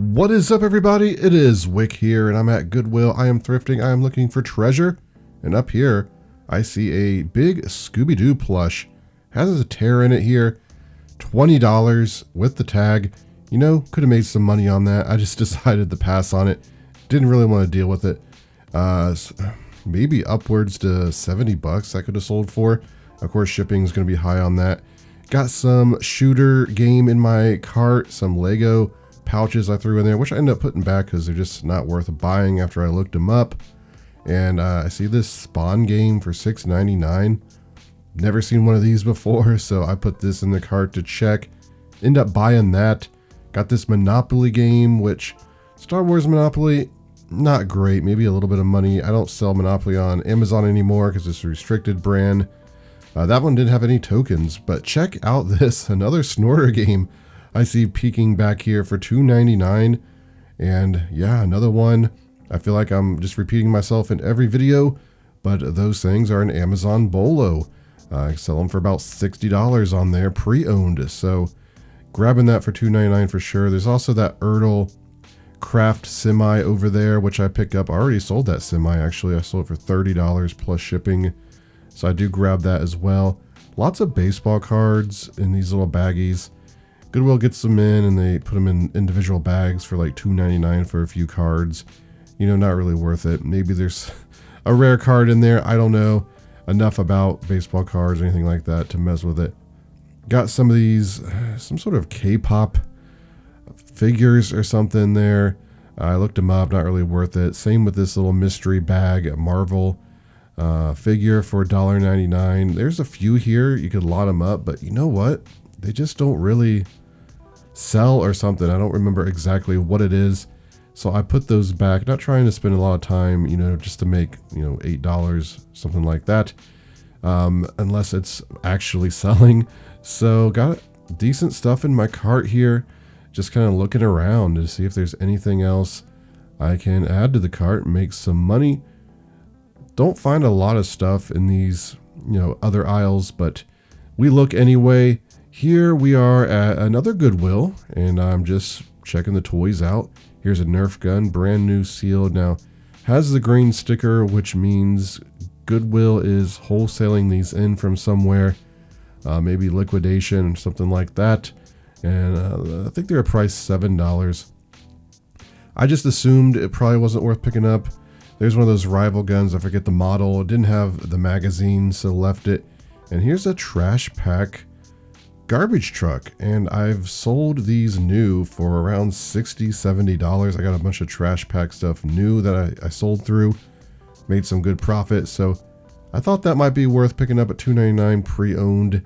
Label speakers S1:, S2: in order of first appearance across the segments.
S1: What is up, everybody? It is Wick here, and I'm at Goodwill. I am thrifting. I am looking for treasure. And up here, I see a big Scooby-Doo plush. Has a tear in it here. $20 with the tag. You know, could have made some money on that. I just decided to pass on it. Didn't really want to deal with it. Maybe upwards to 70 bucks I could have sold for. Of course, shipping is going to be high on that. Got some shooter game in my cart, some Lego pouches I threw in there, which I ended up putting back because they're just not worth buying after I looked them up. And I see this Spawn game for $6.99. Never seen one of these before, so I put this in the cart to check. End up buying that. Got this Monopoly game, which Star Wars Monopoly, not great. Maybe a little bit of money. I don't sell Monopoly on Amazon anymore because it's a restricted brand. That one didn't have any tokens, but check out this, another Snorter game I see peeking back here for $2.99. And yeah, another one. I feel like I'm just repeating myself in every video, but those things are an Amazon Bolo. I sell them for about $60 on there, pre-owned. So grabbing that for $2.99 for sure. There's also that Ertl Craft Semi over there, which I picked up. I already sold that Semi, actually. I sold it for $30 plus shipping. So I do grab that as well. Lots of baseball cards in these little baggies. Goodwill gets them in and they put them in individual bags for like $2.99 for a few cards. You know, not really worth it. Maybe there's a rare card in there. I don't know enough about baseball cards or anything like that to mess with it. Got some of these, some sort of K-pop figures or something there. I looked them up, not really worth it. Same with this little mystery bag, Marvel figure for $1.99. There's a few here. You could lot them up, but you know what? They just don't really sell or something. I don't remember exactly what it is. So I put those back, not trying to spend a lot of time, you know, just to make, you know, $8, something like that. Unless it's actually selling. So got decent stuff in my cart here. Just kind of looking around to see if there's anything else I can add to the cart and make some money. Don't find a lot of stuff in these, you know, other aisles, but we look anyway. Here we are at another Goodwill, and I'm just checking the toys out. Here's a Nerf gun, brand new sealed. Now, has the green sticker, which means Goodwill is wholesaling these in from somewhere, maybe liquidation or something like that. And I think they're priced $7. I just assumed it probably wasn't worth picking up. There's one of those rival guns. I forget the model. It didn't have the magazine, so left it. And here's a trash pack garbage truck, and I've sold these new for around $60-70. I got a bunch of trash pack stuff new that I sold through, made some good profit, so I thought that might be worth picking up at $2.99 pre-owned.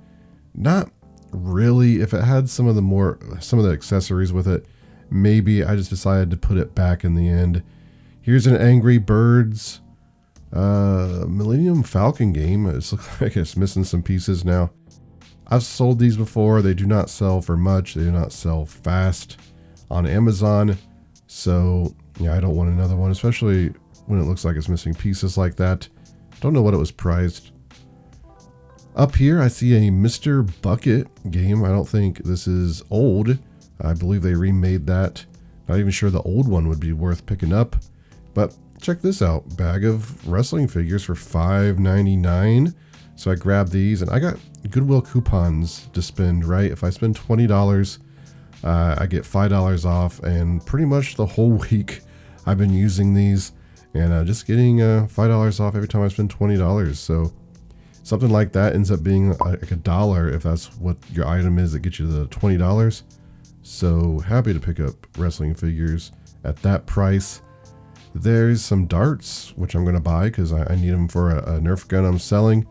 S1: Not really. If it had some of the accessories with it, maybe. I just decided to put it back in the end. Here's an Angry Birds Millennium Falcon game. It looks like it's missing some pieces now. I've sold these before. They do not sell for much. They do not sell fast on Amazon. So, yeah, I don't want another one, especially when it looks like it's missing pieces like that. Don't know what it was priced. Up here, I see a Mr. Bucket game. I don't think this is old. I believe they remade that. Not even sure the old one would be worth picking up. But check this out. Bag of wrestling figures for $5.99. So I grabbed these, and I got Goodwill coupons to spend, right? If I spend $20, I get $5 off, and pretty much the whole week I've been using these, and just getting $5 off every time I spend $20. So something like that ends up being like $1 if that's what your item is that gets you the $20. So happy to pick up wrestling figures at that price. There's some darts, which I'm going to buy because I need them for a Nerf gun I'm selling.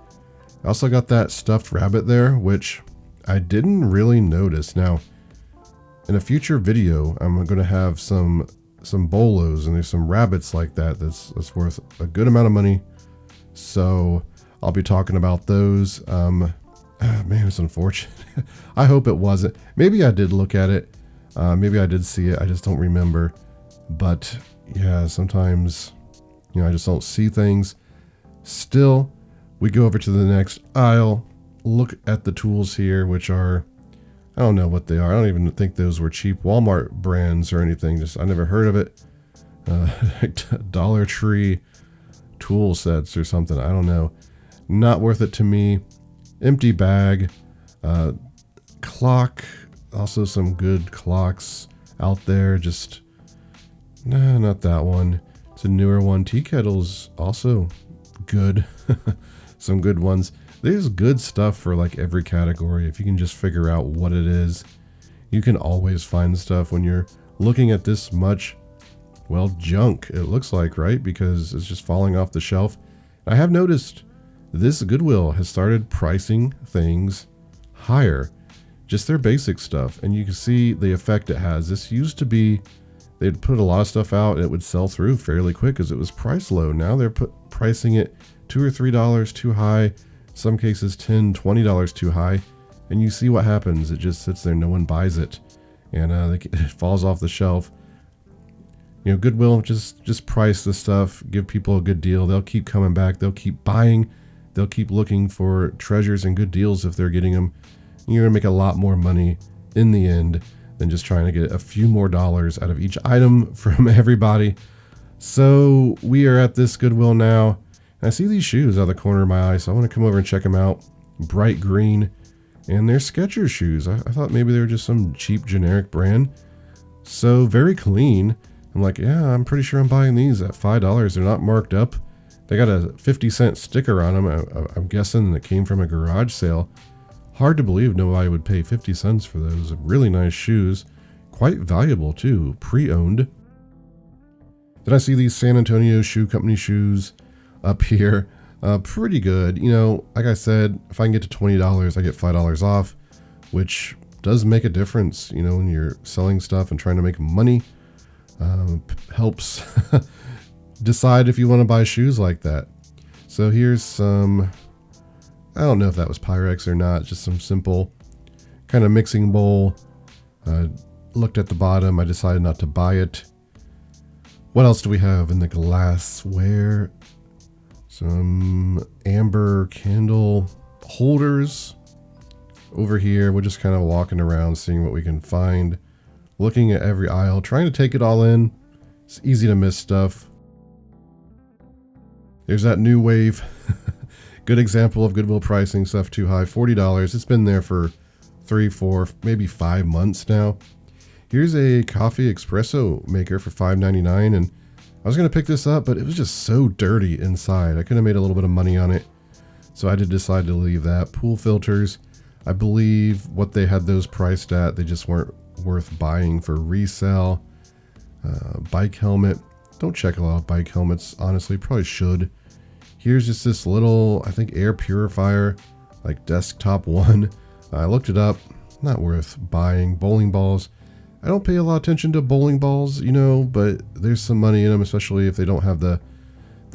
S1: I also got that stuffed rabbit there, which I didn't really notice. Now, in a future video, I'm going to have some bolos, and there's some rabbits like that that's worth a good amount of money. So I'll be talking about those. Man, it's unfortunate. I hope it wasn't. Maybe I did look at it. Maybe I did see it. I just don't remember. But yeah, sometimes, you know, I just don't see things. Still, we go over to the next aisle, look at the tools here, which are I don't know what they are. I don't even think those were cheap Walmart brands or anything. Just I never heard of it. Dollar Tree tool sets or something. I don't know. Not worth it to me. Empty bag. Clock. Also some good clocks out there. Just nah, not that one. It's a newer one. Tea kettles also good. Some good ones. There's good stuff for like every category. If you can just figure out what it is, you can always find stuff when you're looking at this much, well, junk, it looks like, right? Because it's just falling off the shelf. I have noticed this Goodwill has started pricing things higher, just their basic stuff. And you can see the effect it has. This used to be, they'd put a lot of stuff out and it would sell through fairly quick because it was price low. Now they're pricing it $2 or $3 too high. Some cases $10, $20 too high, and you see what happens. It just sits there, no one buys it, and it falls off the shelf. You know, Goodwill, just price the stuff, give people a good deal. They'll keep coming back. They'll keep buying. They'll keep looking for treasures and good deals if they're getting them. You're gonna make a lot more money in the end than just trying to get a few more dollars out of each item from everybody. So we are at this Goodwill now. I see these shoes out of the corner of my eye, so I want to come over and check them out. Bright green, and they're Skechers shoes. I thought maybe they were just some cheap generic brand. So very clean. I'm like, yeah, I'm pretty sure I'm buying these at $5. They're not marked up. They got a 50-cent sticker on them. I'm guessing that came from a garage sale. Hard to believe nobody would pay 50 cents for those. Really nice shoes. Quite valuable too, pre-owned. Then I see these San Antonio Shoe Company shoes up here. Pretty good. You know, like I said, if I can get to $20, I get $5 off, which does make a difference, you know, when you're selling stuff and trying to make money. Helps decide if you want to buy shoes like that. So here's some, I don't know if that was Pyrex or not, just some simple kind of mixing bowl. Looked at the bottom, I decided not to buy it. What else do we have in the glassware? Some amber candle holders over here. We're just kind of walking around, seeing what we can find, looking at every aisle, trying to take it all in. It's easy to miss stuff. There's that new wave. Good example of Goodwill pricing stuff too high. $40. It's been there for 3, 4, maybe 5 months now. Here's a coffee espresso maker for $5.99, and I was going to pick this up, but it was just so dirty inside. I could have made a little bit of money on it, so I did decide to leave that. Pool filters, I believe what they had those priced at, they just weren't worth buying for resell. Bike helmet, don't check a lot of bike helmets, honestly, probably should. Here's just this little, I think, air purifier, like desktop one. I looked it up, not worth buying. Bowling balls. I don't pay a lot of attention to bowling balls, you know, but there's some money in them, especially if they don't have the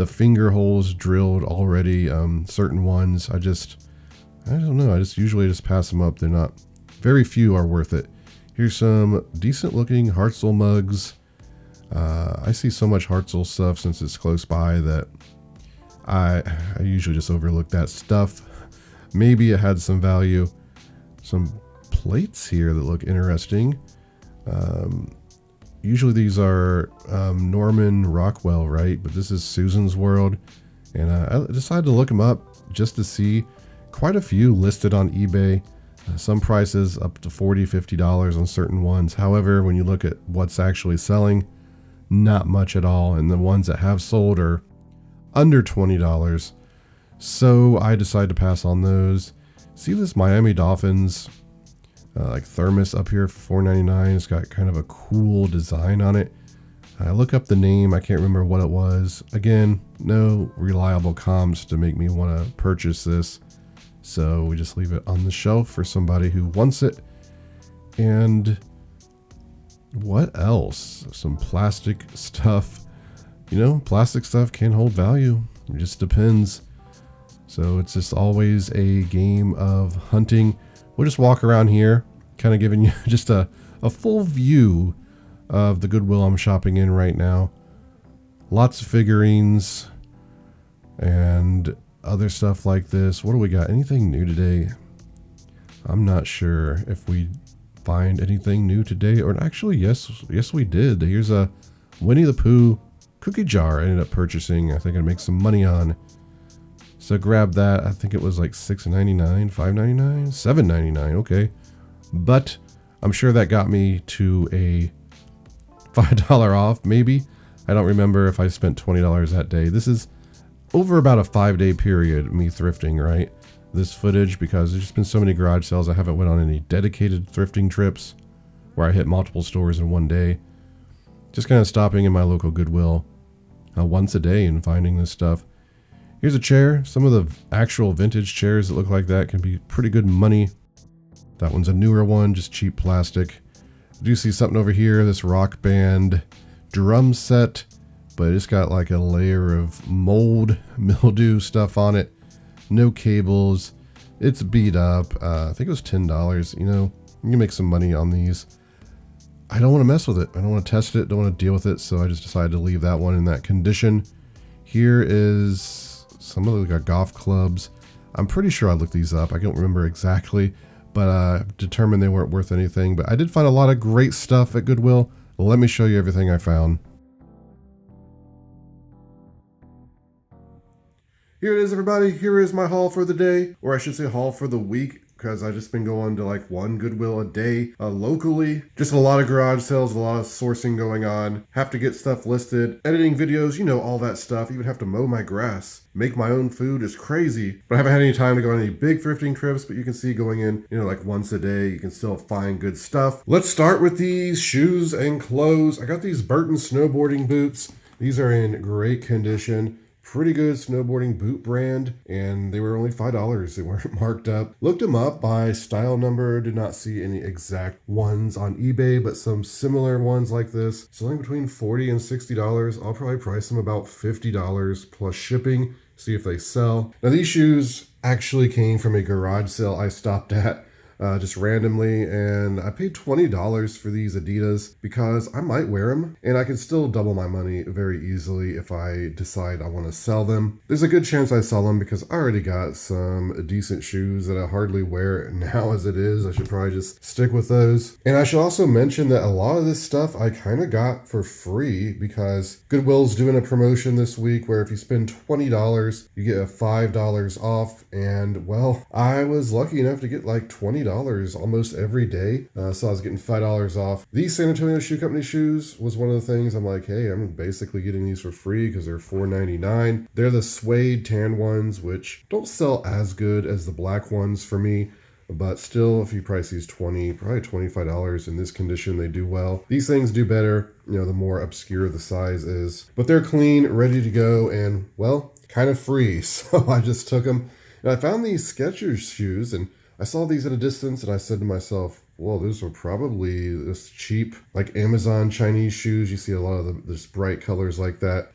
S1: finger holes drilled already. Certain ones, I don't know. I just usually pass them up. They're not, very few are worth it. Here's some decent looking Hartzell mugs. I see so much Hartzell stuff since it's close by that I usually just overlook that stuff. Maybe it had some value. Some plates here that look interesting. Usually these are Norman Rockwell, right? But this is Susan's World. And I decided to look them up just to see. Quite a few listed on eBay. Some prices up to $40, $50 on certain ones. However, when you look at what's actually selling, not much at all. And the ones that have sold are under $20. So I decided to pass on those. See this Miami Dolphins like thermos up here for $4.99. It's got kind of a cool design on it. I look up the name. I can't remember what it was. Again, no reliable comms to make me want to purchase this. So we just leave it on the shelf for somebody who wants it. And what else? Some plastic stuff. You know, plastic stuff can hold value. It just depends. So it's just always a game of hunting. We'll just walk around here, kind of giving you just a full view of the Goodwill I'm shopping in right now. Lots of figurines and other stuff like this. What do we got? Anything new today? I'm not sure if we find anything new today. Or actually, yes, we did. Here's a Winnie the Pooh cookie jar I ended up purchasing. I think I'd make some money on. So grab that. I think it was like $6.99, $5.99, $7.99. Okay. But I'm sure that got me to a $5 off, maybe. I don't remember if I spent $20 that day. This is over about a 5-day period, me thrifting, right? This footage, because there's just been so many garage sales. I haven't went on any dedicated thrifting trips where I hit multiple stores in one day. Just kind of stopping in my local Goodwill once a day and finding this stuff. Here's a chair. Some of the actual vintage chairs that look like that can be pretty good money. That one's a newer one, just cheap plastic. I do see something over here, this Rock Band drum set, but it's got like a layer of mold, mildew stuff on it. No cables. It's beat up. I think it was $10. You know, you can make some money on these. I don't want to mess with it. I don't want to test it. Don't want to deal with it. So I just decided to leave that one in that condition. Here is some of the golf clubs. I'm pretty sure I looked these up. I don't remember exactly, but determined they weren't worth anything. But I did find a lot of great stuff at Goodwill. Let me show you everything I found. Here it is, everybody. Here is my haul for the day, or I should say haul for the week, because I've just been going to like one Goodwill a day locally. Just a lot of garage sales, a lot of sourcing going on. Have to get stuff listed, editing videos, you know, all that stuff. Even have to mow my grass, make my own food is crazy. But I haven't had any time to go on any big thrifting trips, but you can see going in, you know, like once a day, you can still find good stuff. Let's start with these shoes and clothes. I got these Burton snowboarding boots. These are in great condition. Pretty good snowboarding boot brand, and they were only $5. They weren't marked up. Looked them up by style number, did not see any exact ones on eBay, but some similar ones like this, selling between $40 and $60. I'll probably price them about $50 plus shipping, see if they sell. Now these shoes actually came from a garage sale I stopped at just randomly, and I paid $20 for these Adidas because I might wear them and I can still double my money very easily if I decide I want to sell them. There's a good chance I sell them because I already got some decent shoes that I hardly wear now as it is. I should probably just stick with those. And I should also mention that a lot of this stuff I kind of got for free because Goodwill's doing a promotion this week where if you spend $20, you get a $5 off. And well, I was lucky enough to get like $20 almost every day. So I was getting $5 off. These San Antonio Shoe Company shoes was one of the things I'm like, hey, I'm basically getting these for free because they're $4.99. They're the suede tan ones, which don't sell as good as the black ones for me. But still, if you price these probably $25 in this condition, they do well. These things do better, you know, the more obscure the size is. But they're clean, ready to go, and, well, kind of free. So I just took them. And I found these Skechers shoes, and I saw these at a distance, and I said to myself, well, those are probably this cheap, like Amazon Chinese shoes. You see a lot of this bright colors like that.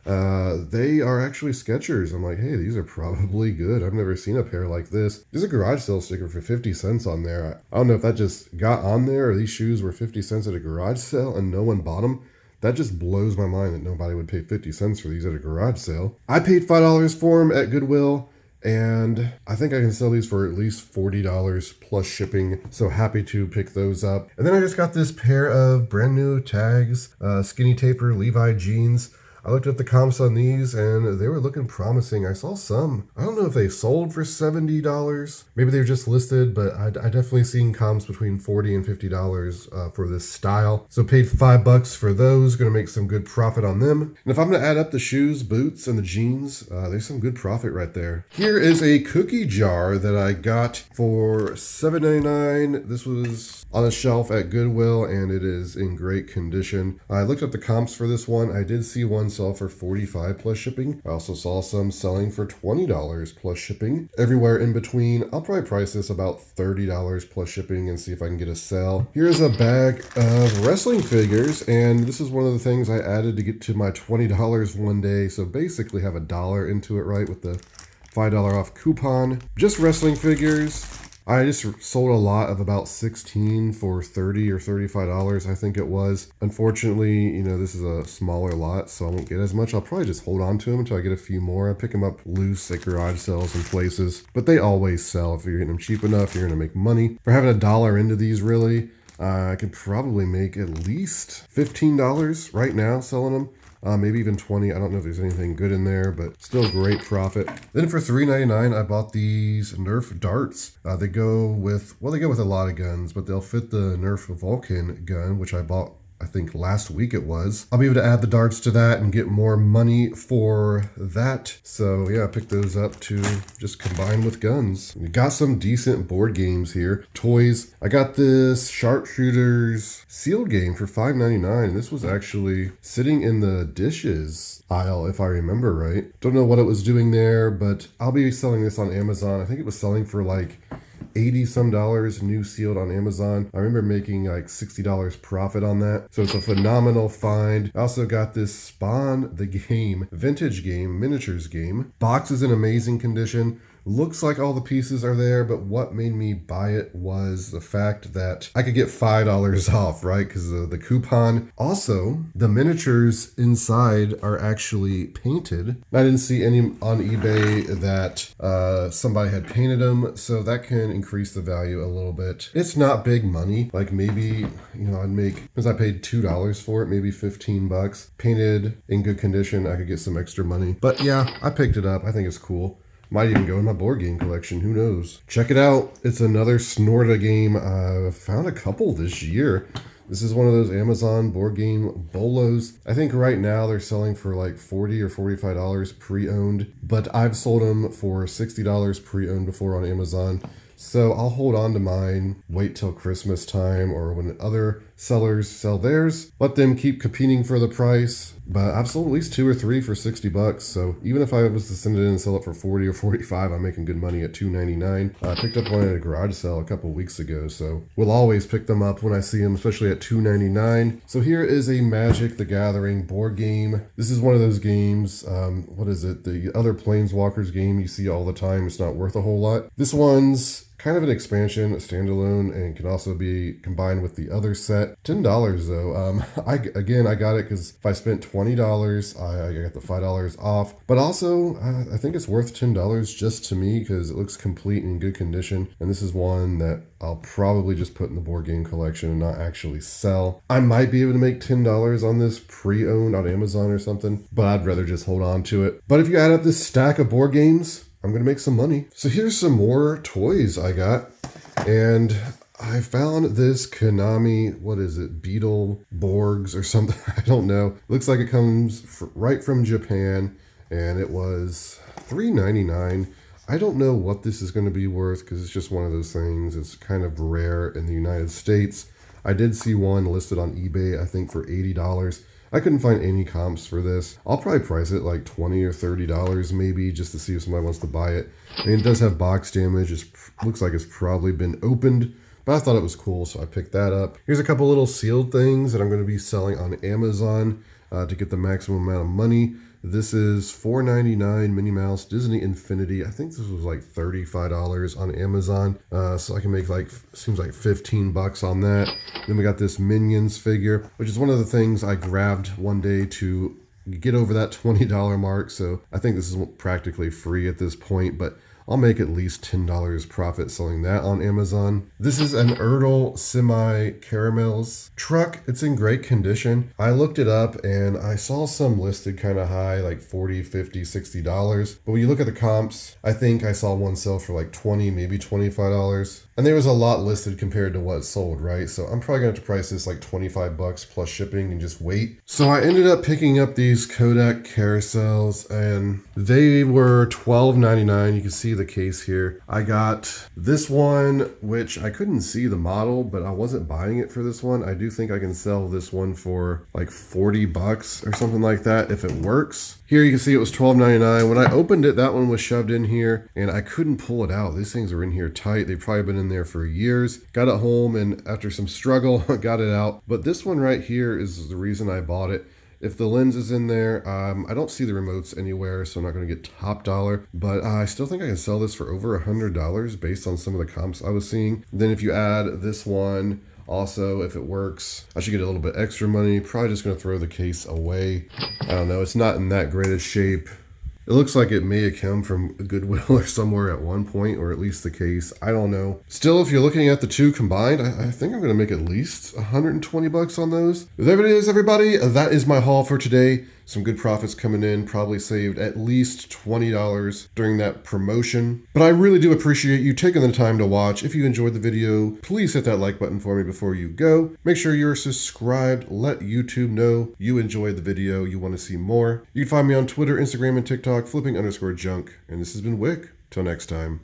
S1: They are actually Skechers. I'm like, hey, these are probably good. I've never seen a pair like this. There's a garage sale sticker for 50 cents on there. I don't know if that just got on there or these shoes were 50 cents at a garage sale and no one bought them. That just blows my mind that nobody would pay 50 cents for these at a garage sale. I paid $5 for them at Goodwill. And I think I can sell these for at least $40 plus shipping. So happy to pick those up. And then I just got this pair of brand new tags, skinny taper Levi jeans. I looked at the comps on these and they were looking promising. I saw some. I don't know if they sold for $70. Maybe they were just listed, but I definitely seen comps between $40 and $50 for this style. So paid $5 for those. Gonna make some good profit on them. And if I'm gonna add up the shoes, boots, and the jeans, there's some good profit right there. Here is a cookie jar that I got for $7.99. This was on a shelf at Goodwill and it is in great condition. I looked up the comps for this one. I did see one sell for $45 plus shipping. I also saw some selling for $20 plus shipping. Everywhere in between, I'll probably price this about $30 plus shipping and see if I can get a sale. Here's a bag of wrestling figures, and this is one of the things I added to get to my $20 one day. So basically have $1 into it, right, with the $5 off coupon. Just wrestling figures. I just sold a lot of about 16 for $30 or $35, I think it was. Unfortunately, you know, this is a smaller lot, so I won't get as much. I'll probably just hold on to them until I get a few more. I pick them up loose at garage sales and places, but they always sell. If you're getting them cheap enough, you're gonna make money. For having $1 into these, really, I could probably make at least $15 right now selling them. Maybe even 20. I don't know if there's anything good in there, but still great profit. Then for $3.99, I bought these Nerf darts. They go with a lot of guns, but they'll fit the Nerf Vulcan gun, which I bought, I think last week it was. I'll be able to add the darts to that and get more money for that. So yeah, I picked those up to just combine with guns. We got some decent board games here. Toys. I got this Sharpshooters sealed game for $5.99. This was actually sitting in the dishes aisle, if I remember right. Don't know what it was doing there, but I'll be selling this on Amazon. I think it was selling for like $80 some new sealed on Amazon. I remember making like $60 profit on that. So it's a phenomenal find. I also got this Spawn the Game, vintage game, miniatures game. Box is in amazing condition. Looks like all the pieces are there, but what made me buy it was the fact that I could get $5 off, right? Because of the coupon. Also, the miniatures inside are actually painted. I didn't see any on eBay that somebody had painted them, so that can increase the value a little bit. It's not big money. Like maybe, I'd make, because I paid $2 for it, maybe 15 bucks. Painted in good condition, I could get some extra money. But yeah, I picked it up. I think it's cool. Might even go in my board game collection. Who knows? Check it out. It's another Snorta game. I found a couple this year. This is one of those Amazon board game bolos. I think right now they're selling for like $40 or $45 pre-owned, but I've sold them for $60 pre-owned before on Amazon. So I'll hold on to mine, wait till Christmas time or when other sellers sell theirs, let them keep competing for the price. But I've sold at least 2 or 3 for 60 bucks. So even if I was to send it in and sell it for 40 or 45, I'm making good money at $2.99. I picked up one at a garage sale a couple weeks ago. So we'll always pick them up when I see them, especially at $2.99. So here is a Magic the Gathering board game. This is one of those games. What is it? The other Planeswalkers game you see all the time. It's not worth a whole lot. This one's kind of an expansion, a standalone, and can also be combined with the other set. $10 though. I got it because if I spent $20, I got the $5 off. But also, I think it's worth $10 just to me because it looks complete and in good condition. And this is one that I'll probably just put in the board game collection and not actually sell. I might be able to make $10 on this pre-owned on Amazon or something, but I'd rather just hold on to it. But if you add up this stack of board games, I'm going to make some money. So here's some more toys I got. And I found this Konami, what is it, Beetle Borgs or something. I don't know. Looks like it comes right from Japan. And it was $3.99. I don't know what this is going to be worth because it's just one of those things. It's kind of rare in the United States. I did see one listed on eBay, I think for $80. I couldn't find any comps for this. I'll probably price it like $20 or $30 maybe just to see if somebody wants to buy it. I mean, it does have box damage. It looks like it's probably been opened, but I thought it was cool, so I picked that up. Here's a couple little sealed things that I'm going to be selling on Amazon to get the maximum amount of money. This is $4.99 Minnie Mouse Disney Infinity. I think this was like $35 on Amazon. So I can make seems like 15 bucks on that. Then we got this Minions figure, which is one of the things I grabbed one day to get over that $20 mark. So I think this is practically free at this point, but I'll make at least $10 profit selling that on Amazon. This is an Ertl Semi Caramels truck. It's in great condition. I looked it up and I saw some listed kind of high, like $40, $50, $60. But when you look at the comps, I think I saw one sell for like $20, maybe $25. And there was a lot listed compared to what sold, right? So I'm probably going to have to price this like 25 bucks plus shipping and just wait. So I ended up picking up these Kodak carousels and they were $12.99. You can see the case here. I got this one, which I couldn't see the model, but I wasn't buying it for this one. I do think I can sell this one for like 40 bucks or something like that if it works. Here you can see it was $12.99. When I opened it, that one was shoved in here and I couldn't pull it out. These things are in here tight. They've probably been in there for years. Got it home and after some struggle, got it out. But this one right here is the reason I bought it. If the lens is in there, I don't see the remotes anywhere, so I'm not going to get top dollar. But I still think I can sell this for over $100 based on some of the comps I was seeing. Then if you add this one, also, if it works, I should get a little bit extra money. Probably just going to throw the case away. I don't know. It's not in that great a shape. It looks like it may have come from Goodwill or somewhere at one point, or at least the case. I don't know. Still, if you're looking at the two combined, I think I'm going to make at least 120 bucks on those. There it is, everybody. That is my haul for today. Some good profits coming in. Probably saved at least $20 during that promotion. But I really do appreciate you taking the time to watch. If you enjoyed the video, please hit that like button for me before you go. Make sure you're subscribed. Let YouTube know you enjoyed the video. You want to see more. You can find me on Twitter, Instagram, and TikTok, flipping_junk. And this has been Wick. Till next time.